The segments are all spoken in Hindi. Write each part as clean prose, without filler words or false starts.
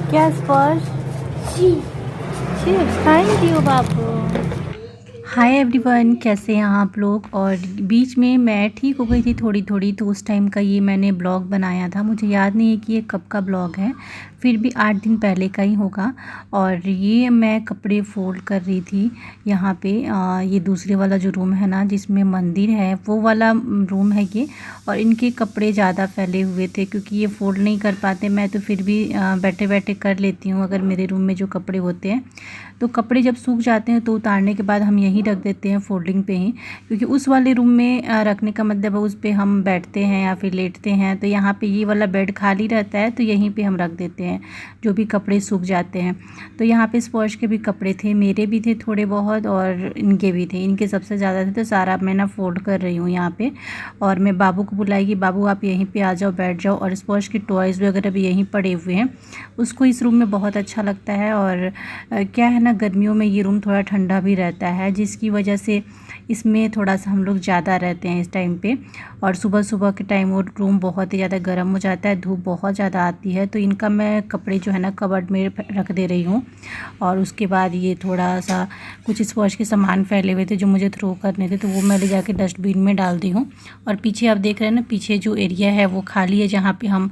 क्या स्पर्श? Chips, thank you Babu. Hi everyone, कैसे हैं आप लोग। और बीच में मैं ठीक हो गई थी थोड़ी थोड़ी, तो उस टाइम का ये मैंने ब्लॉग बनाया था। मुझे याद नहीं है कि ये कब का ब्लॉग है, फिर भी 8 दिन पहले का ही होगा। और ये मैं कपड़े फोल्ड कर रही थी यहाँ पे। ये दूसरे वाला जो रूम है ना, जिसमें मंदिर है, वो वाला रूम है ये। और इनके कपड़े ज़्यादा फैले हुए थे, क्योंकि ये फोल्ड नहीं कर पाते। मैं तो फिर भी बैठे बैठे कर लेती हूँ, अगर मेरे रूम में जो कपड़े होते हैं। तो कपड़े जब सूख जाते हैं तो उतारने के बाद हम यहीं रख देते हैं फोल्डिंग पे ही, क्योंकि उस वाले रूम में रखने का मतलब है उस पे हम बैठते हैं या फिर लेटते हैं। तो यहाँ पे ये वाला बेड खाली रहता है, तो यहीं पे हम रख देते हैं जो भी कपड़े सूख जाते हैं। तो यहाँ पे स्पर्श के भी कपड़े थे, मेरे भी थे थोड़े बहुत, और इनके भी थे। इनके सबसे ज़्यादा थे, तो सारा मैं ना फोल्ड कर रही हूँ यहाँ पे। और मैं बाबू को बुलाई कि बाबू आप यहीं पे आ जाओ, बैठ जाओ। और स्पर्श के टॉयज़ वगैरह भी यहीं पड़े हुए हैं। उसको इस रूम में बहुत अच्छा लगता है। और क्या है ना, गर्मियों में ये रूम थोड़ा ठंडा भी रहता है, जिसकी वजह से इसमें थोड़ा सा हम लोग ज़्यादा रहते हैं इस टाइम पे। और सुबह सुबह के टाइम वो रूम बहुत ही ज़्यादा गर्म हो जाता है, धूप बहुत ज़्यादा आती है। तो इनका मैं कपड़े जो है ना कबर्ड में रख दे रही हूँ। और उसके बाद ये थोड़ा सा कुछ स्पर्श के सामान फैले हुए थे जो मुझे थ्रो करने थे, तो वो मैं ले जाके डस्टबिन में डाल दी हूँ। और पीछे आप देख रहे हैं ना, पीछे जो एरिया है वो खाली है, जहाँ पे हम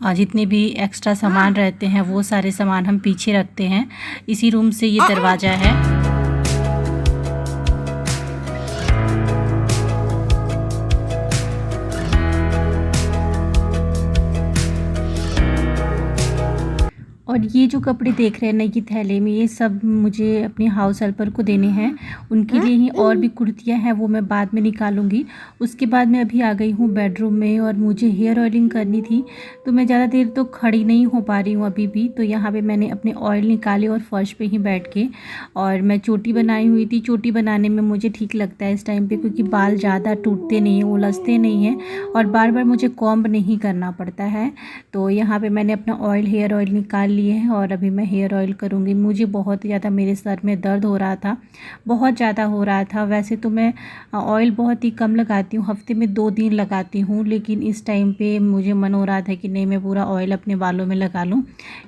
जितने भी एक्स्ट्रा सामान रहते हैं वो सारे सामान हम पीछे रखते हैं। इसी रूम से ये दरवाज़ा है। और ये जो कपड़े देख रहे हैं ना ये थैले में, ये सब मुझे अपने हाउस हेल्पर को देने हैं। उनके लिए ही और भी कुर्तियाँ हैं, वो मैं बाद में निकालूंगी। उसके बाद मैं अभी आ गई हूँ बेडरूम में, और मुझे हेयर ऑयलिंग करनी थी। तो मैं ज़्यादा देर तो खड़ी नहीं हो पा रही हूँ अभी भी। तो यहाँ पे मैंने अपने ऑयल निकाले और फर्श पे ही बैठ के, और मैं चोटी बनाई हुई थी। चोटी बनाने में मुझे ठीक लगता है इस टाइम पे, क्योंकि बाल ज़्यादा टूटते नहीं हैं, उलझते नहीं हैं, और बार बार मुझे कॉम्ब नहीं करना पड़ता है। तो यहाँ पे मैंने अपना हेयर ऑयल निकाल लिए हैं, और अभी मैं हेयर ऑयल करूँगी। मुझे बहुत ज़्यादा मेरे सर में दर्द हो रहा था, बहुत ज़्यादा हो रहा था। वैसे तो मैं ऑयल बहुत ही कम लगाती हूँ, हफ्ते में 2 दिन लगाती हूँ, लेकिन इस टाइम पे मुझे मन हो रहा था कि नहीं, मैं पूरा ऑयल अपने बालों में लगा लूँ।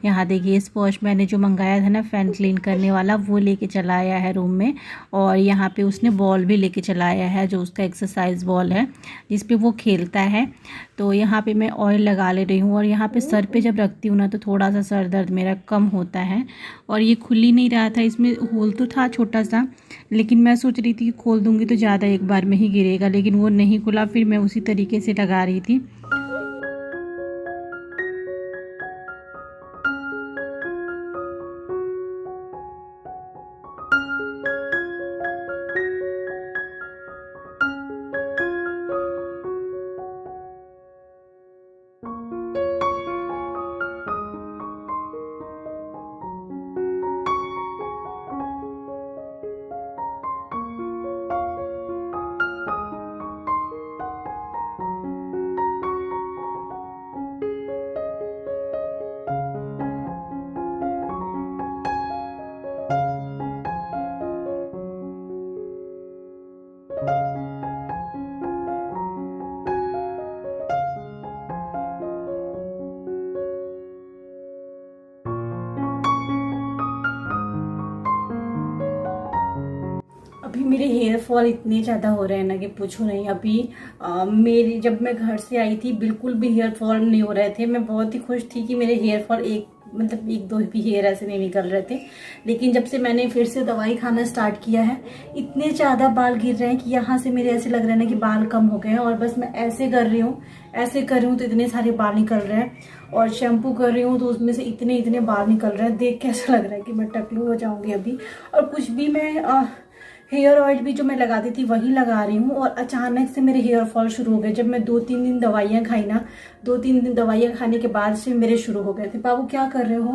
यहाँ देखिए स्पॉश मैंने जो मंगाया था ना फ़ैन क्लीन करने वाला, वो लेके चला आया है रूम में। और यहाँ पे उसने बॉल भी लेके चला आया है, जो उसका एक्सरसाइज बॉल है जिस पे वो खेलता है। तो यहाँ पे मैं ऑयल लगा ले रही हूँ। और यहाँ पे सर पे जब रखती हूँ ना, तो थोड़ा सा सर दर्द मेरा कम होता है। और ये खुल ही नहीं रहा था, इसमें होल तो था छोटा सा, लेकिन मैं सोच रही थी कि खोल दूँगी तो ज़्यादा एक बार में ही गिरेगा, लेकिन वो नहीं खुला। फिर मैं उसी तरीके से लगा रही थी। अभी मेरे हेयर फॉल इतने ज़्यादा हो रहे हैं ना कि पूछो नहीं। अभी मेरी जब मैं घर से आई थी बिल्कुल भी हेयर फॉल नहीं हो रहे थे। मैं बहुत ही खुश थी कि मेरे हेयर फॉल एक दो भी हेयर ऐसे नहीं निकल रहे थे। लेकिन जब से मैंने फिर से दवाई खाना स्टार्ट किया है, इतने ज़्यादा बाल गिर रहे हैं कि यहाँ से मेरे ऐसे लग रहा है ना कि बाल कम हो गए हैं। और बस मैं ऐसे कर रही हूँ, ऐसे कर रही हूँ, तो इतने सारे बाल निकल रहे हैं। और शैम्पू कर रही हूँ तो उसमें से इतने इतने बाल निकल रहे हैं। देख के ऐसा लग रहा है कि मैं टकलू हो जाऊंगी अभी। और कुछ भी मैं हेयर ऑयल भी जो मैं लगाती थी वही लगा रही हूँ, और अचानक से मेरे हेयर फॉल शुरू हो गए। जब मैं 2-3 दिन दवाइयाँ खाई ना, 2-3 दिन दवाइयाँ खाने के बाद से मेरे शुरू हो गए थे। बाबू क्या कर रहे हो?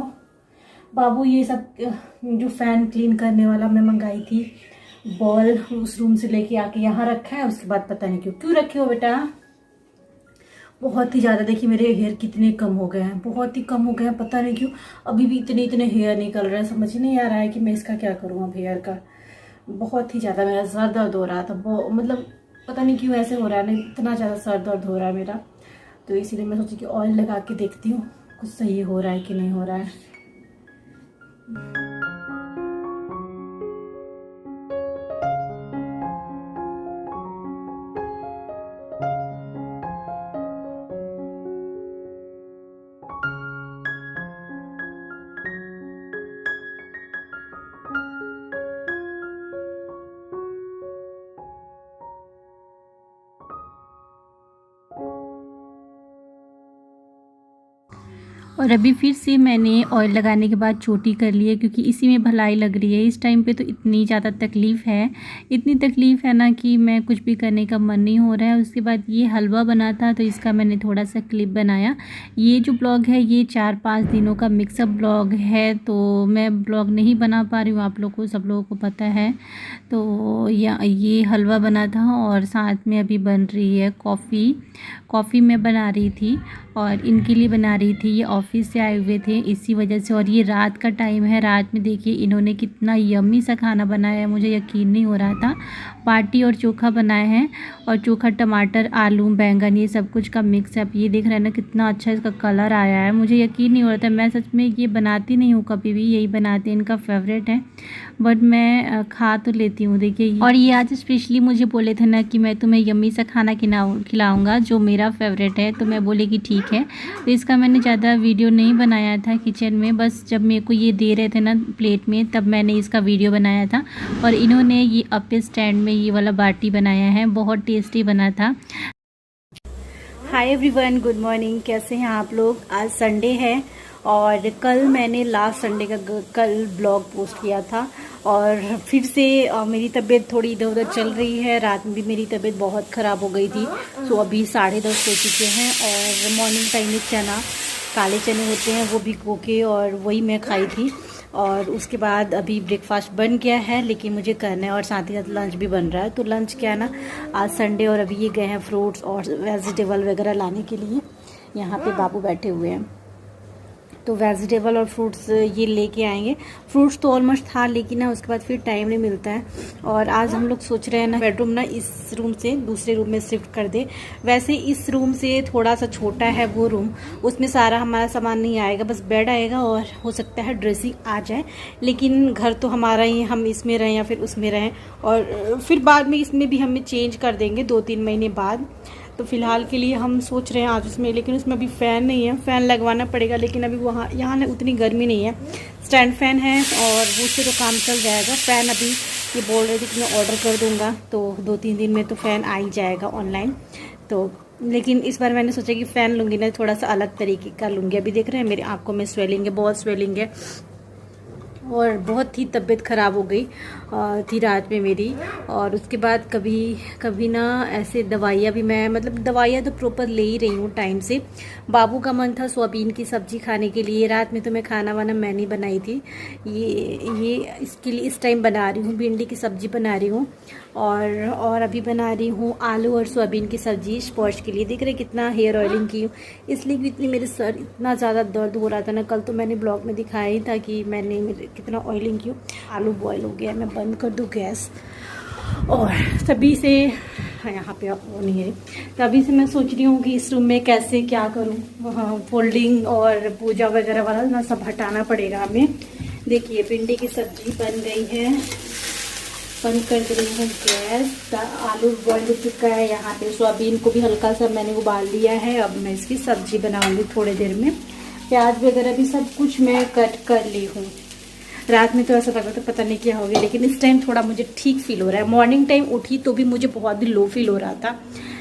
बाबू ये सब जो फैन क्लीन करने वाला मैं मंगाई थी बॉल, उस रूम से लेके आके यहाँ रखा है। उसके बाद पता नहीं क्यों रखे हो बेटा। बहुत ही ज़्यादा देखिए मेरे हेयर कितने कम हो गए हैं, बहुत ही कम हो गए हैं, पता नहीं क्यों। अभी भी इतने इतने हेयर निकल रहे हैं, समझ ही नहीं आ रहा है कि मैं इसका क्या करूँ अब हेयर का। बहुत ही ज़्यादा मेरा सर दर्द हो रहा था, मतलब पता नहीं क्यों ऐसे हो रहा है ना, इतना ज़्यादा सर दर्द हो रहा है मेरा। तो इसीलिए मैं सोची कि ऑयल लगा के देखती हूँ कुछ सही हो रहा है कि नहीं हो रहा है। और अभी फिर से मैंने ऑयल लगाने के बाद चोटी कर ली है, क्योंकि इसी में भलाई लग रही है। इस टाइम पे तो इतनी ज़्यादा तकलीफ़ है, इतनी तकलीफ़ है ना कि मैं कुछ भी करने का मन नहीं हो रहा है। उसके बाद ये हलवा बना था तो इसका मैंने थोड़ा सा क्लिप बनाया। ये जो ब्लॉग है ये 4-5 दिनों का मिक्सअप ब्लॉग है, तो मैं ब्लॉग नहीं बना पा रही हूँ, आप लोग को सब लोगों को पता है। तो ये हलवा बना था और साथ में अभी बन रही है कॉफ़ी मैं बना रही थी और इनके लिए बना रही थी। ये ऑफिस से आए हुए थे इसी वजह से, और ये रात का टाइम है। रात में देखिए इन्होंने कितना यम्मी सा खाना बनाया है, मुझे यकीन नहीं हो रहा था। बाटी और चोखा बनाए हैं, और चोखा टमाटर आलू बैंगन ये सब कुछ का मिक्सअप। ये देख रहे हैं ना कितना अच्छा इसका कलर आया है, मुझे यकीन नहीं हो रहा था। मैं सच में ये बनाती नहीं हूँ कभी भी, यही बनाते हैं, इनका फेवरेट है, बट मैं खा तो लेती हूँ। देखिए और ये आज स्पेशली मुझे बोले थे ना कि मैं तुम्हें यम्मी सा खाना खिलाऊंगा जो मेरा फेवरेट है, तो मैं बोले कि ठीक है। तो इसका मैंने ज़्यादा वीडियो नहीं बनाया था किचन में, बस जब मेरे को ये दे रहे थे ना प्लेट में तब मैंने इसका वीडियो बनाया था। और इन्होंने ये अपने स्टैंड में ये वाला बाटी बनाया है, बहुत टेस्टी बना था। हाय एवरीवन, गुड मॉर्निंग, कैसे हैं आप लोग। आज संडे है और कल मैंने लास्ट संडे का कल ब्लॉग पोस्ट किया था, और फिर से मेरी तबीयत थोड़ी इधर उधर चल रही है। रात में भी मेरी तबीयत बहुत ख़राब हो गई थी, तो अभी 10:30 हो चुके हैं। और मॉर्निंग टाइम में चना, काले चने होते हैं, वो भिगो के और वही मैं खाई थी। और उसके बाद अभी ब्रेकफास्ट बन गया है, लेकिन मुझे करना है, और साथ ही साथ लंच भी बन रहा है। तो लंच क्या है ना, आज संडे और अभी ये गए हैं फ्रूट्स और वेजिटेबल वगैरह लाने के लिए। यहाँ पे बाबू बैठे हुए हैं, तो वेजिटेबल और फ्रूट्स ये लेके आएंगे। फ्रूट्स तो ऑलमोस्ट था, लेकिन ना उसके बाद फिर टाइम नहीं मिलता है। और आज हम लोग सोच रहे हैं ना बेडरूम ना इस रूम से दूसरे रूम में शिफ्ट कर दे। वैसे इस रूम से थोड़ा सा छोटा है वो रूम, उसमें सारा हमारा सामान नहीं आएगा, बस बेड आएगा और हो सकता है ड्रेसिंग आ जाए। लेकिन घर तो हमारा ही, हम इसमें रहें या फिर उसमें रहें, और फिर बाद में इसमें भी हमें चेंज कर देंगे 2-3 महीने बाद। तो फ़िलहाल के लिए हम सोच रहे हैं आज उसमें, लेकिन उसमें अभी फ़ैन नहीं है, फ़ैन लगवाना पड़ेगा। लेकिन अभी वहाँ यहाँ ना उतनी गर्मी नहीं है, स्टैंड फ़ैन है और वो से तो काम चल जाएगा। फ़ैन अभी ये बोल रहे थे कि मैं ऑर्डर कर दूँगा, तो 2-3 दिन में तो फ़ैन आ ही जाएगा ऑनलाइन। तो लेकिन इस बार मैंने सोचा कि फ़ैन लूँगी ना थोड़ा सा अलग तरीके का लूँगी। अभी देख रहे हैं मेरी आँखों में स्वेलिंग है, बहुत स्वेलिंग है, और बहुत ही तबीयत ख़राब हो गई थी रात में मेरी। और उसके बाद कभी ना ऐसे दवाइयाँ भी मैं, मतलब दवाइयाँ तो प्रॉपर ले ही रही हूँ टाइम से। बाबू का मन था सोयाबीन की सब्ज़ी खाने के लिए, रात में तो मैं खाना वाना मैंने बनाई थी। ये इसके लिए इस टाइम बना रही हूँ, भिंडी की सब्ज़ी बना रही हूँ, और अभी बना रही हूँ आलू और सोयाबीन की सब्ज़ी स्पॉश के लिए। देख रहे कितना हेयर ऑयलिंग की हूँ, इसलिए भी इतनी मेरे सर इतना ज़्यादा दर्द हो रहा था ना। कल तो मैंने ब्लॉग में दिखाया ही था कि मैंने कितना ऑयलिंग की हूँ। आलू बॉयल हो गया, मैं बंद कर दूँ गैस। और तभी से यहाँ पे वो नहीं है, तभी से मैं सोच रही हूँ कि इस रूम में कैसे क्या करूँ। फोल्डिंग और पूजा वगैरह वाला ना सब हटाना पड़ेगा हमें। देखिए भिंडी की सब्ज़ी बन गई है, बंद कर दे रही हूँ गैस। आलू बॉयल हो चुका है, यहाँ पे सोयाबीन को भी हल्का सा मैंने उबाल लिया है। अब मैं इसकी सब्ज़ी बनाऊँगी थोड़ी देर में। प्याज वगैरह भी सब कुछ मैं कट कर ली हूँ। रात में तो ऐसा लगा था पता नहीं क्या हो गया, लेकिन इस टाइम थोड़ा मुझे ठीक फील हो रहा है। मॉर्निंग टाइम उठी तो भी मुझे बहुत ही लो फील हो रहा था,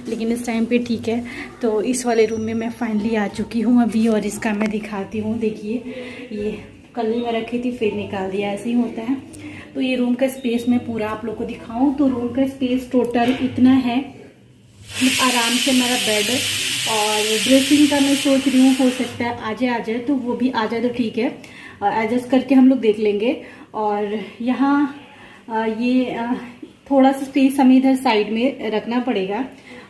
लेकिन इस टाइम पे ठीक है। तो इस वाले रूम में मैं फाइनली आ चुकी हूँ अभी, और इसका मैं दिखाती हूँ। देखिए ये कल ही मैं रखी थी, फिर निकाल दिया, ऐसे ही होता है। तो ये रूम का स्पेस मैं पूरा आप लोग को दिखाऊँ तो रूम का स्पेस टोटल इतना है, आराम से मेरा बेड। और ड्रेसिंग का मैं सोच रही हूँ हो सकता है आ जाए, तो वो भी आ जाए तो ठीक है, एडजस्ट करके हम लोग देख लेंगे। और यहाँ ये थोड़ा सा स्पेस हमें इधर साइड में रखना पड़ेगा,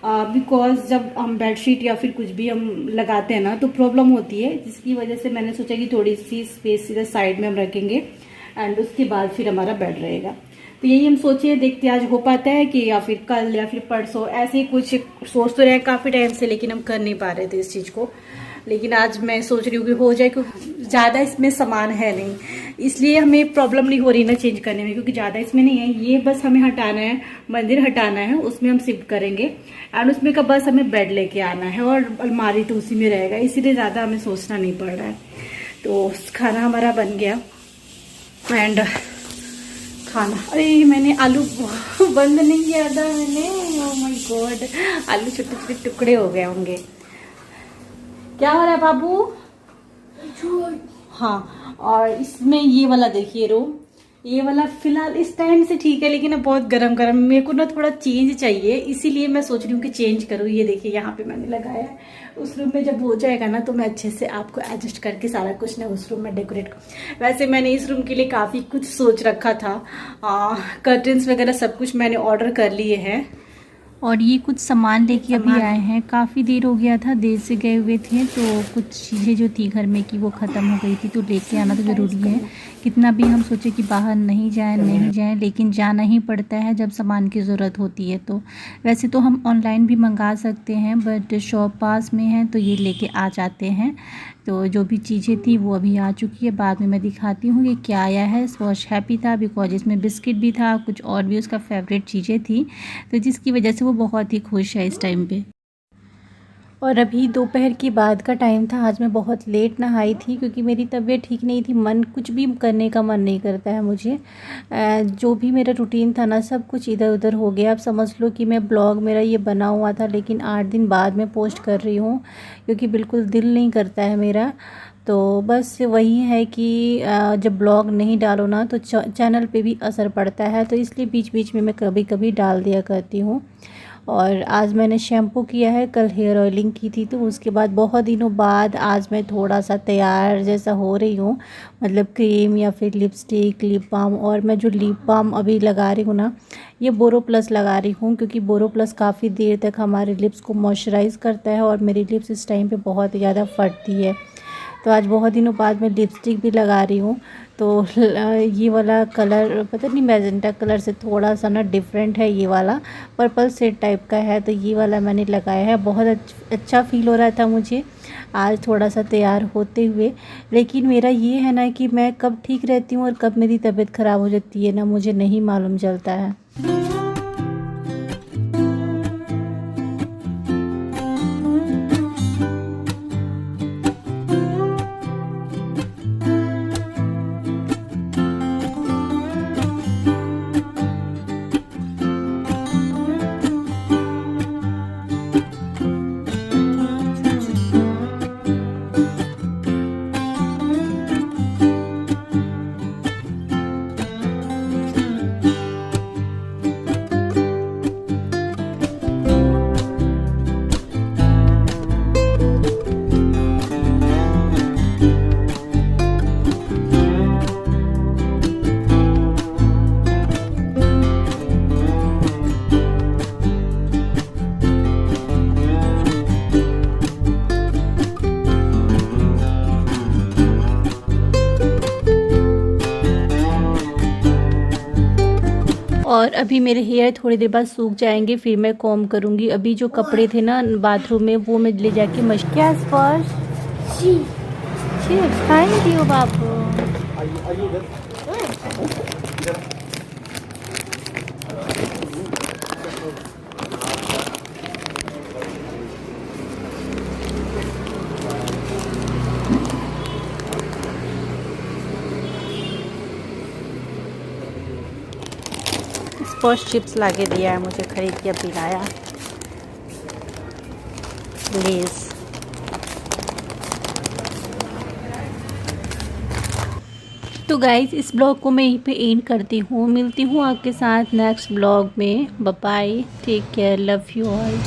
बिकॉज जब हम बेडशीट या फिर कुछ भी हम लगाते हैं ना तो प्रॉब्लम होती है, जिसकी वजह से मैंने सोचा कि थोड़ी सी स्पेस इधर साइड में हम रखेंगे, एंड उसके बाद फिर हमारा बेड रहेगा। तो यही हम सोचे, देखते आज हो पाता है कि या फिर कल या फिर परसों, ऐसे ही कुछ सोच तो रहे काफ़ी टाइम से, लेकिन हम कर नहीं पा रहे थे इस चीज़ को। लेकिन आज मैं सोच रही हूँ कि हो जाए, क्योंकि ज़्यादा इसमें सामान है नहीं, इसलिए हमें प्रॉब्लम नहीं हो रही ना चेंज करने में, क्योंकि ज़्यादा इसमें नहीं है। ये बस हमें हटाना है, मंदिर हटाना है, उसमें हम शिफ्ट करेंगे एंड उसमें का बस हमें बेड लेके आना है और अलमारी तो उसी में रहेगा, इसीलिए ज़्यादा हमें सोचना नहीं पड़ रहा है। तो खाना हमारा बन गया एंड खाना, अरे मैंने आलू बंद नहीं किया था मैंने, ओह माय गॉड, आलू छोटे छोटे टुकड़े हो गए होंगे। क्या हो रहा है बाबू? हाँ, और इसमें ये वाला देखिए रूम, ये वाला फिलहाल इस टाइम से ठीक है, लेकिन अब बहुत गरम गरम, मेरे को ना थोड़ा चेंज चाहिए, इसीलिए मैं सोच रही हूँ कि चेंज करूँ। ये देखिए यहाँ पे मैंने लगाया है, उस रूम में जब हो जाएगा ना तो मैं अच्छे से आपको एडजस्ट करके सारा कुछ ना उस रूम में डेकोरेट करूँ। वैसे मैंने इस रूम के लिए काफ़ी कुछ सोच रखा था, कर्टन्स वगैरह सब कुछ मैंने ऑर्डर कर लिए हैं और ये कुछ सामान लेके अभी आए हैं। काफ़ी देर हो गया था, देर से गए हुए थे, तो कुछ चीज़ें जो थी घर में की वो ख़त्म हो गई थी, तो लेके आना तो ज़रूरी है। कितना भी हम सोचे कि बाहर नहीं जाएं, लेकिन जाना ही पड़ता है जब सामान की ज़रूरत होती है। तो वैसे तो हम ऑनलाइन भी मंगा सकते हैं, बट शॉप पास में है तो ये लेके आ जाते हैं। तो जो भी चीज़ें थी वो अभी आ चुकी है, बाद में मैं दिखाती हूँ कि क्या आया है। वॉश हैप्पी था बिकॉज इसमें बिस्किट भी था, कुछ और भी उसका फेवरेट चीज़ें थी, तो जिसकी वजह से वो बहुत ही खुश है इस टाइम पे। और अभी दोपहर के बाद का टाइम था, आज मैं बहुत लेट नहाई थी क्योंकि मेरी तबीयत ठीक नहीं थी, मन कुछ भी करने का मन नहीं करता है मुझे। जो भी मेरा रूटीन था ना सब कुछ इधर उधर हो गया। अब समझ लो कि मैं ब्लॉग मेरा ये बना हुआ था, लेकिन 8 दिन बाद मैं पोस्ट कर रही हूँ क्योंकि बिल्कुल दिल नहीं करता है मेरा। तो बस वही है कि जब ब्लॉग नहीं डालो ना तो चैनल पे भी असर पड़ता है, तो इसलिए बीच बीच में मैं कभी कभी डाल दिया करती हूँ। और आज मैंने शैम्पू किया है, कल हेयर ऑयलिंग की थी, तो उसके बाद बहुत दिनों बाद आज मैं थोड़ा सा तैयार जैसा हो रही हूँ, मतलब क्रीम या फिर लिपस्टिक, लिप बाम। और मैं जो लिप बाम अभी लगा रही हूँ ना, ये बोरो प्लस लगा रही हूँ क्योंकि बोरो प्लस काफ़ी देर तक हमारे लिप्स को मॉइस्चराइज़ करता है और मेरी लिप्स इस टाइम पे बहुत ज़्यादा फटती है। तो आज बहुत दिनों बाद मैं लिपस्टिक भी लगा रही हूँ। तो ये वाला कलर पता नहीं मैजेंटा कलर से थोड़ा सा ना डिफरेंट है, ये वाला पर्पल शेड टाइप का है, तो ये वाला मैंने लगाया है। बहुत अच्छा फील हो रहा था मुझे आज थोड़ा सा तैयार होते हुए। लेकिन मेरा ये है ना कि मैं कब ठीक रहती हूँ और कब मेरी तबीयत ख़राब हो जाती है ना, मुझे नहीं मालूम चलता है। और अभी मेरे हेयर थोड़ी देर बाद सूख जाएंगे, फिर मैं कॉम्ब करूँगी। अभी जो कपड़े थे ना बाथरूम में वो मैं ले जाके क्या स्पर्श थैंक यू बाबू। स्पर्श चिप्स लाके दिया है मुझे, खरीद के अभी लाया लेस। तो गाइज इस ब्लॉग को मैं यहीं पे एंड करती हूँ, मिलती हूँ आपके साथ नेक्स्ट ब्लॉग में। Bye bye, take care, love you all.